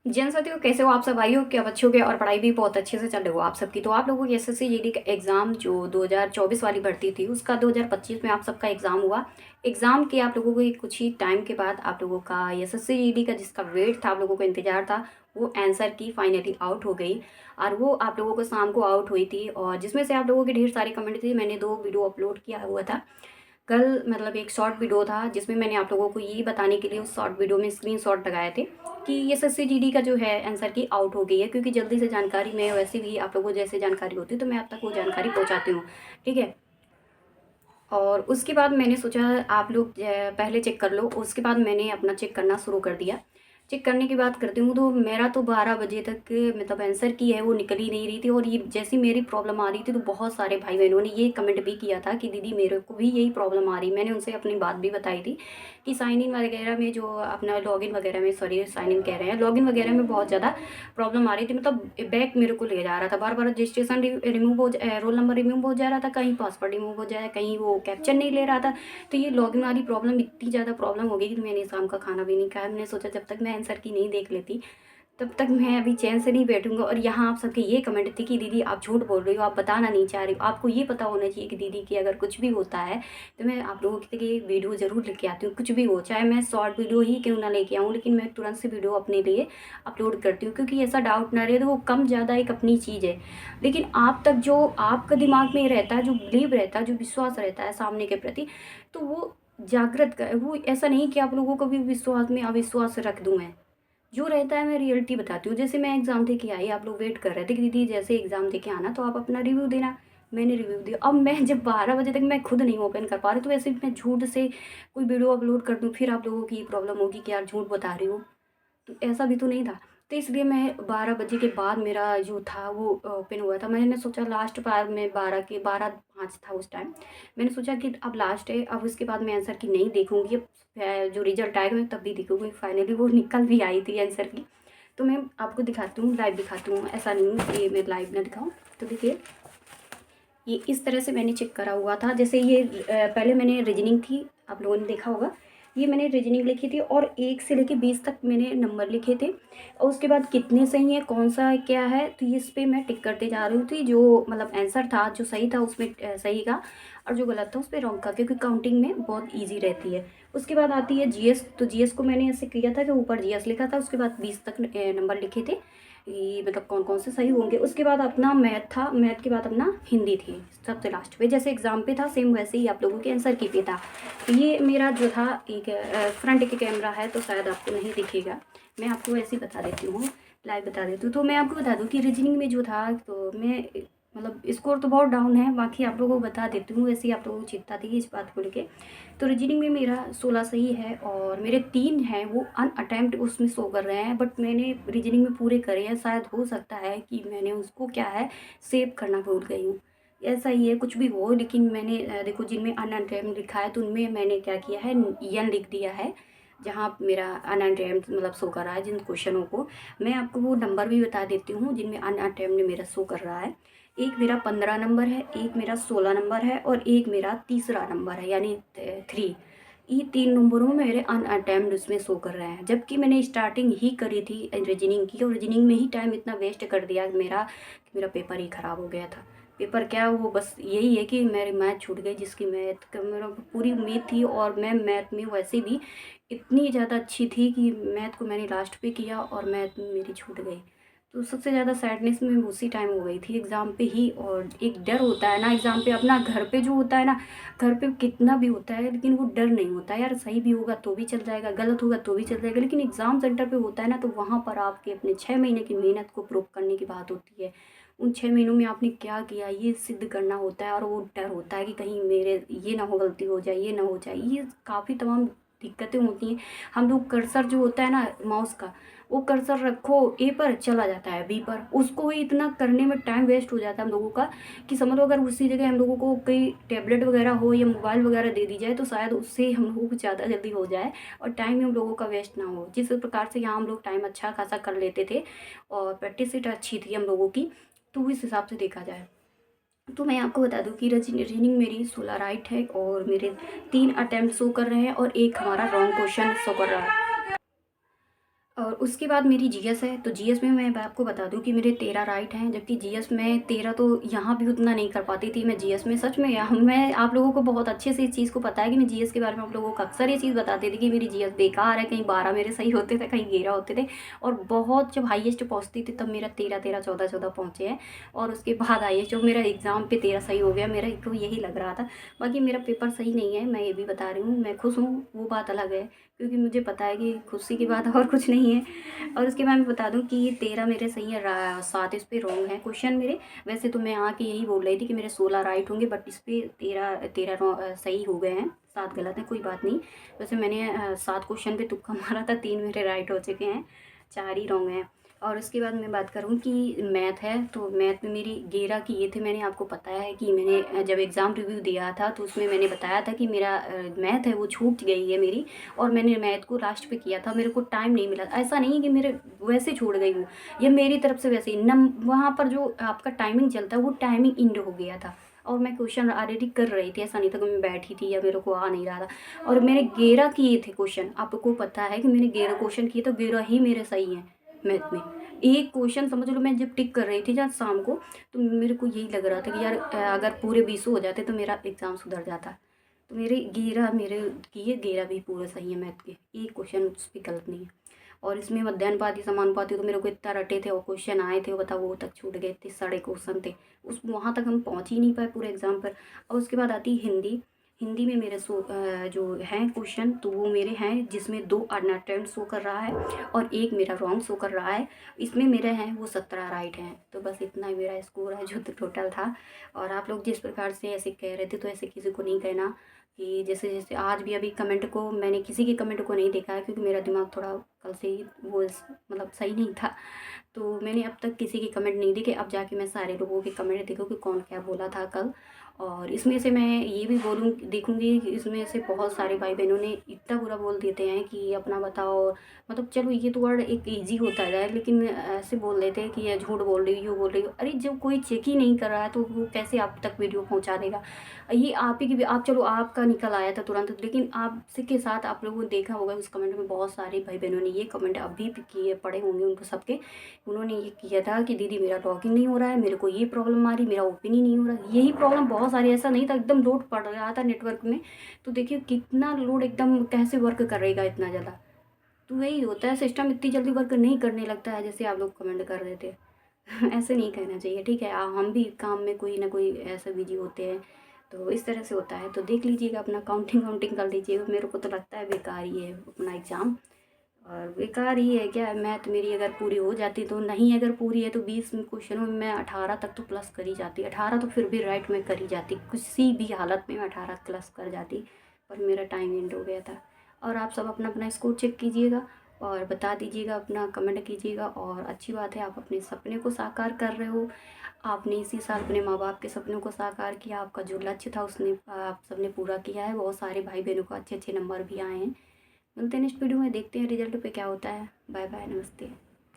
जन साथियों, कैसे हो आप सब? आई हो कि आप अच्छे हो गए और पढ़ाई भी बहुत अच्छे से चल रही हो आप सबकी। तो आप लोगों की एसएससी जीडी का एग्ज़ाम जो 2024 वाली भर्ती थी, उसका 2025 में आप सबका एग्ज़ाम हुआ। एग्ज़ाम के आप लोगों को कुछ ही टाइम के बाद आप लोगों का एसएससी जीडी का जिसका वेट था, आप लोगों को इंतजार था, वो आंसर की फाइनली आउट हो गई। और वो आप लोगों को शाम को आउट हुई थी, और जिसमें से आप लोगों के ढेर सारे कमेंट थे। मैंने 2 वीडियो अपलोड किया हुआ था कल, मतलब एक शॉर्ट वीडियो था जिसमें मैंने आप लोगों को ये बताने के लिए उस शॉर्ट वीडियो में स्क्रीनशॉट लगाए थे कि ये एसएससी जीडी का जो है आंसर की आउट हो गई है। क्योंकि जल्दी से जानकारी में वैसे भी आप लोगों को जैसे जानकारी होती है तो मैं आप तक वो जानकारी पहुंचाती हूँ, ठीक है। और उसके बाद मैंने सोचा आप लोग पहले चेक कर लो, उसके बाद मैंने अपना चेक करना शुरू कर दिया। चेक करने की बात करती हूँ तो मेरा तो 12 बजे तक मतलब आंसर की है वो निकल ही नहीं रही थी। और ये जैसी मेरी प्रॉब्लम आ रही थी तो बहुत सारे भाई बहनों ने ये कमेंट भी किया था कि दीदी मेरे को भी यही प्रॉब्लम आ रही। मैंने उनसे अपनी बात भी बताई थी कि साइन इन वगैरह में जो अपना लॉगिन वगैरह में, सॉरी साइन इन कह रहे हैं, लॉगिन वगैरह में बहुत ज़्यादा प्रॉब्लम आ रही थी। मतलब बैक मेरे को ले जा रहा था, बार बार रजिस्ट्रेशन रिमूव हो रोल नंबर रिमूव हो जा रहा था, कहीं पासवर्ड रिमूव हो जाए, कहीं वो कैप्चर नहीं ले रहा था। तो ये लॉगिन वाली प्रॉब्लम इतनी ज़्यादा प्रॉब्लम हो गई कि मैंने शाम का खाना भी नहीं खाया। मैंने सोचा जब तक मैं आंसर की नहीं देख लेती तब तक मैं अभी चैन से नहीं बैठूंगा। और यहाँ आप सबके ये कमेंट थी कि दीदी आप झूठ बोल रही हो, आप बताना नहीं चाह रही हो। आपको ये पता होना चाहिए कि दीदी की अगर कुछ भी होता है तो मैं आप लोगों के लिए वीडियो ज़रूर लेके आती हूँ। कुछ भी हो, चाहे मैं शॉर्ट वीडियो ही क्यों ना लेके आऊँ, लेकिन मैं तुरंत से वीडियो अपने लिए अपलोड करती हूँ। क्योंकि ऐसा डाउट ना रहे, तो वो कम ज़्यादा एक अपनी चीज़ है, लेकिन आप तक जो आपका दिमाग में रहता है, जो बिलीव रहता है, जो विश्वास रहता है सामने के प्रति, तो वो जागृत कर, वो ऐसा नहीं कि आप लोगों को भी विश्वास में अविश्वास रख दूँ। मैं जो रहता है मैं रियलिटी बताती हूँ। जैसे मैं एग्ज़ाम दे के आई, आप लोग वेट कर रहे थे कि दीदी जैसे एग्ज़ाम दे के आना तो आप अपना रिव्यू देना। मैंने रिव्यू दिया। अब मैं जब 12 बजे तक मैं खुद नहीं ओपन कर पा रही तो ऐसे मैं झूठ से कोई वीडियो अपलोड कर दूँ, फिर आप लोगों की प्रॉब्लम होगी कि यार झूठ बता रही हो। तो ऐसा भी तो नहीं था। तो इसलिए मैं 12 बजे के बाद मेरा जो था वो ओपन हुआ था। मैंने सोचा लास्ट बार में 12:05 था उस टाइम। मैंने सोचा कि अब लास्ट है, अब उसके बाद मैं आंसर की नहीं देखूँगी। अब जो रिजल्ट आएगा मैं तब भी देखूँगी। फाइनली वो निकल भी आई थी आंसर की। तो मैं आपको दिखाती हूँ, लाइव दिखाती हूँ। ऐसा नहीं है कि मैं लाइव ना दिखाऊँ। तो देखिए, ये इस तरह से मैंने चेक करा हुआ था। जैसे ये पहले मैंने रीजनिंग थी, आप लोगों ने देखा होगा, ये मैंने रीजनिंग लिखी थी और 1 से लेके 20 तक मैंने नंबर लिखे थे। और उसके बाद कितने सही हैं, कौन सा क्या है, तो इस पे मैं टिक करते जा रही थी। जो मतलब आंसर था जो सही था उसमें सही का, और जो गलत था उस पर रॉन्ग का, क्योंकि काउंटिंग में बहुत ईजी रहती है। उसके बाद आती है जीएस। तो जीएस को मैंने ऐसे किया था कि ऊपर जीएस लिखा था, उसके बाद 20 तक नंबर लिखे थे कि मतलब कौन कौन से सही होंगे। उसके बाद अपना मैथ था, मैथ के बाद अपना हिंदी थी सबसे लास्ट पे। जैसे एग्ज़ाम पे था सेम वैसे ही आप लोगों के आंसर की पे था। तो ये मेरा जो था एक फ्रंट के कैमरा है तो शायद आपको नहीं दिखेगा, मैं आपको ऐसे ही बता देती हूँ, लाइव बता देती हूँ। तो मैं आपको बता दूँ कि रीजनिंग में जो था तो मैं मतलब स्कोर तो बहुत डाउन है, बाकी आप लोगों को बता देती हूँ। वैसे ही आप लोगों को चिंता थी इस बात को लेके। तो रीजनिंग में मेरा 16 सही है और मेरे 3 हैं वो अनअटेम्प्ट उसमें शो कर रहे हैं। बट मैंने रीजनिंग में पूरे करे हैं। शायद हो सकता है कि मैंने उसको क्या है सेव करना भूल गई हूँ, ऐसा ही है, कुछ भी हो। लेकिन मैंने देखो जिनमें अनअटेम्प्ट लिखा है तो उनमें मैंने क्या किया है, यन लिख दिया है। जहाँ मेरा अनअटेम्प्ट मतलब शो कर रहा है जिन क्वेश्चनों को, मैं आपको वो नंबर भी बता देती हूँ जिनमें अनअटेम्प्ट मेरा शो कर रहा है। एक मेरा 15 नंबर है, एक मेरा 16 नंबर है और एक मेरा तीसरा नंबर है, यानी 3। ये 3 नंबरों में मेरे अनअटेम्प्ट उसमें शो कर रहे हैं। जबकि मैंने स्टार्टिंग ही करी थी रीजनिंग की, और रीजनिंग में ही टाइम इतना वेस्ट कर दिया कि मेरा पेपर ही ख़राब हो गया था। पेपर क्या, वो बस यही है कि मेरी मैथ छूट गई, जिसकी मैथ का मेरा पूरी उम्मीद थी। और मैं मैथ में वैसे भी इतनी ज़्यादा अच्छी थी कि मैथ को मैंने लास्ट पे किया और मैथ मेरी छूट गई। तो सबसे ज़्यादा सैडनेस में उसी टाइम हो गई थी एग्ज़ाम पे ही। और एक डर होता है ना एग्ज़ाम पे, अपना घर पे जो होता है ना, घर पे कितना भी होता है लेकिन वो डर नहीं होता यार। सही भी होगा तो भी चल जाएगा, गलत होगा तो भी चल जाएगा। लेकिन एग्ज़ाम सेंटर पे होता है ना, तो वहाँ पर आपके अपने 6 महीने की मेहनत को प्रूव करने की बात होती है। उन 6 महीनों में आपने क्या किया ये सिद्ध करना होता है। और वो डर होता है कि कहीं मेरे ये ना हो, गलती हो जाए, ये ना हो जाए, ये काफ़ी तमाम दिक्कतें होती हैं। हम लोग कर्सर जो होता है ना माउस का, वो कर्सर रखो ए पर चला जाता है बी पर, उसको ही इतना करने में टाइम वेस्ट हो जाता है हम लोगों का कि समझ लो अगर उसी जगह हम लोगों को कोई टैबलेट वगैरह हो या मोबाइल वगैरह दे दी जाए तो शायद उससे हम लोगों को ज़्यादा जल्दी हो जाए और टाइम हम लोगों का वेस्ट ना हो। जिस प्रकार से यहाँ हम लोग टाइम अच्छा खासा कर लेते थे और प्रैक्टिस सीट अच्छी थी हम लोगों की, तो इस हिसाब से देखा जाए तो मैं आपको बता दूं कि रीजनिंग मेरी 16 राइट है और मेरे 3 अटेम्प्ट शो कर रहे हैं और एक हमारा रॉन्ग क्वेश्चन शो कर रहा है। और उसके बाद मेरी जीएस है, तो जीएस में मैं आपको बता दूं कि मेरे 13 राइट हैं, जबकि जीएस में 13 तो यहाँ भी उतना नहीं कर पाती थी मैं जीएस में। सच में मैं आप लोगों को बहुत अच्छे से इस चीज़ को पता है कि मैं जीएस के बारे में आप लोगों को अक्सर ये चीज़ बताती थी कि मेरी जीएस बेकार है, कहीं 12 मेरे सही होते थे, कहीं 11 होते थे, और बहुत जब हाईएस्ट पहुँचती थी तब मेरा 13 14 14 पहुँचे हैं। और उसके बाद हाईएस्ट जब मेरा एग्ज़ाम पे 13 सही हो गया, मेरा तो यही लग रहा था। बाकी मेरा पेपर सही नहीं है, मैं ये भी बता रही हूँ, मैं खुश हूँ, वो बात अलग है, क्योंकि मुझे पता है कि खुशी की बात और कुछ नहीं है। और उसके बाद मैं बता दूं कि ये 13 मेरे सही है, 7 इस पे रॉन्ग है क्वेश्चन मेरे। वैसे तो मैं आके यही बोल रही थी कि मेरे 16 राइट होंगे, बट इस पे 13 सही हो गए हैं, 7 गलत हैं, कोई बात नहीं। वैसे मैंने 7 क्वेश्चन पे तुक्का मारा था, 3 मेरे राइट हो चुके हैं, 4 ही रॉन्ग हैं। और उसके बाद मैं बात करूँ कि मैथ है, तो मैथ में मेरी 11 किए थे मैंने, आपको पता है कि मैंने जब एग्ज़ाम रिव्यू दिया था तो उसमें मैंने बताया था कि मेरा मैथ है वो छूट गई है मेरी, और मैंने मैथ को लास्ट पे किया था, मेरे को टाइम नहीं मिला। ऐसा नहीं है कि मेरे वैसे छोड़ गई हूँ, ये मेरी तरफ से वैसे ही वहाँ पर जो आपका टाइमिंग चलता है वो टाइमिंग इंड हो गया था, और मैं क्वेश्चन ऑलरेडी कर रही थी, ऐसा नहीं था कि मैं बैठी थी या मेरे को आ नहीं रहा था। और मैंने 11 किए थे क्वेश्चन, आपको पता है कि मैंने 11 क्वेश्चन किए, तो 11 ही मेरे सही हैं मैथ में। एक क्वेश्चन समझ लो, मैं जब टिक कर रही थी जब शाम को, तो मेरे को यही लग रहा था कि यार अगर पूरे 20 हो जाते तो मेरा एग्ज़ाम सुधर जाता। तो मेरे 11 मेरे किए, 11 भी पूरे सही है मैथ के, एक क्वेश्चन उस पर गलत नहीं है। और इसमें मध्यान्ह समानुपाती तो मेरे को इतना रटे थे और क्वेश्चन आए थे, वो बताओ वो तक छूट गए थे, सारे क्वेश्चन थे, उस वहाँ तक हम पहुँच ही नहीं पाए पूरे एग्ज़ाम पर। और उसके बाद आती हिंदी। हिंदी में मेरे जो हैं क्वेश्चन, तो वो मेरे हैं जिसमें 2 अनअटेम्प्ट शो कर रहा है और एक मेरा रॉन्ग शो कर रहा है। इसमें मेरे हैं वो 17 राइट हैं। तो बस इतना ही मेरा स्कोर है जो टोटल था। और आप लोग जिस प्रकार से ऐसे कह रहे थे, तो ऐसे किसी को नहीं कहना कि जैसे जैसे आज भी अभी कमेंट को मैंने किसी के कमेंट को नहीं देखा है, क्योंकि मेरा दिमाग थोड़ा कल से ही वो मतलब सही नहीं था, तो मैंने अब तक किसी के कमेंट नहीं देखे। अब जाके मैं सारे लोगों के कमेंट देखूँ कि कौन क्या बोला था कल। और इसमें से मैं ये भी देखूँगी कि इसमें से बहुत सारे भाई बहनों ने इतना बुरा बोल देते हैं कि अपना बताओ, मतलब चलो ये तो वर्ड एक ईजी होता है, लेकिन ऐसे बोल देते हैं कि ये झूठ बोल रही हो, यूँ बोल रही हो। अरे जब कोई चेक ही नहीं कर रहा है तो वो कैसे आप तक वीडियो पहुँचा देगा? ये आप ही की आप, चलो आपका निकल आया था तुरंत, लेकिन आपसे के साथ आप लोगों ने देखा होगा उस कमेंट में बहुत सारे भाई बहनों ने ये कमेंट अभी भी किए, पढ़े होंगे उनको सबके। उन्होंने ये किया था कि दीदी मेरा लॉगिन नहीं हो रहा है, मेरे को ये प्रॉब्लम आ रही, मेरा ओपन ही नहीं हो रहा। यही प्रॉब्लम बहुत सारी, ऐसा नहीं था एकदम लोड पड़ रहा था नेटवर्क में। तो देखिए कितना लोड, एकदम कैसे वर्क करेगा इतना ज़्यादा। तो वही होता है, सिस्टम इतनी जल्दी वर्क नहीं करने लगता है जैसे आप लोग कमेंट कर रहे थे। ऐसे नहीं कहना चाहिए, ठीक है। हम भी काम में कोई ना कोई ऐसा बिजी होते हैं, तो इस तरह से होता है। तो देख लीजिएगा, अपना काउंटिंग वाउंटिंग कर लीजिएगा। मेरे को तो लगता है बेकार ही है अपना एग्ज़ाम, और बेकार ही है क्या। मैथ मेरी अगर पूरी हो जाती तो, नहीं अगर पूरी है तो 20 क्वेश्चनों में मैं 18 तक तो प्लस कर ही जाती। 18 तो फिर भी राइट में कर ही जाती, किसी भी हालत में मैं 18 प्लस कर जाती, पर मेरा टाइम एंड हो गया था। और आप सब अपना अपना स्कोर चेक कीजिएगा और बता दीजिएगा, अपना कमेंट कीजिएगा। और अच्छी बात है, आप अपने सपने को साकार कर रहे हो। आपने इसी साल अपने माँ बाप के सपनों को साकार किया, आपका जो लक्ष्य था उसने आप सबने पूरा किया है। बहुत सारे भाई बहनों को अच्छे अच्छे नंबर भी आए हैं। मिलते हैं नेक्स्ट वीडियो में, देखते हैं रिजल्ट पे क्या होता है। बाय बाय, नमस्ते।